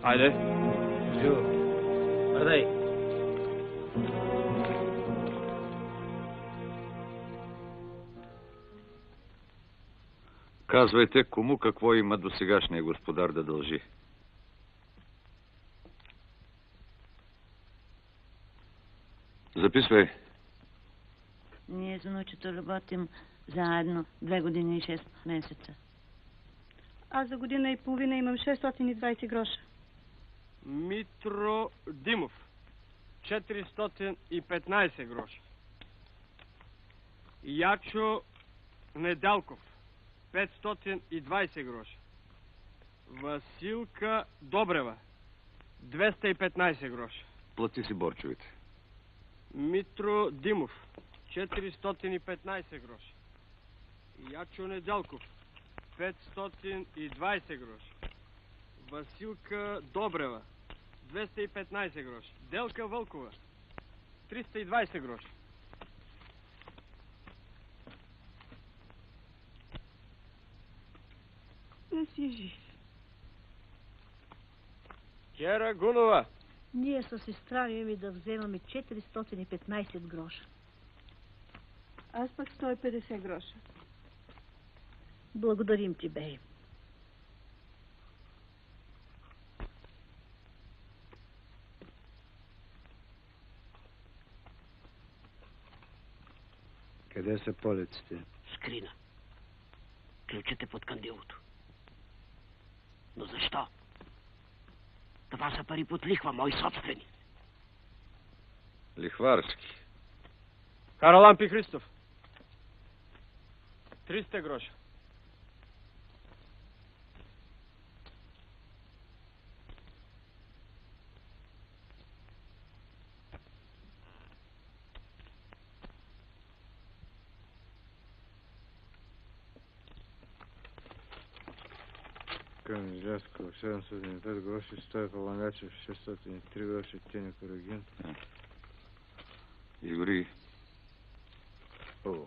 Хайде. Живо. Бърдай. Казвайте, кому какво има до сегашния господар да дължи. Записвай. Ние с внучето работим заедно 2 години и 6 месеца. Аз за година и половина имам 620 гроша. Митро Димов. 415 гроша. Ячо Недялков. 520 гроша. Василка Добрева. 215 гроша. Плати си борчовите. Митро Димов. 415 гроша. Ячо Недялков. 520 гроша. Василка Добрева. 215 гроша. Делка Вълкова. 320 гроша. Не си жив. Кера Гунова. Ние със сестра ми да вземаме 415 гроша. Аз пък 150 гроша. Благодарим ти, бей. Къде са полиците? Скрина. Ключът е под кандилото. Но защо? Това са пари под лихва, мои собствени. Лихварски. Харалампи Христов. 300 гроша. Към Лясков 705 гроши, Стойко Лангачев 603 гроши, Теня Корогин. Изгори. О.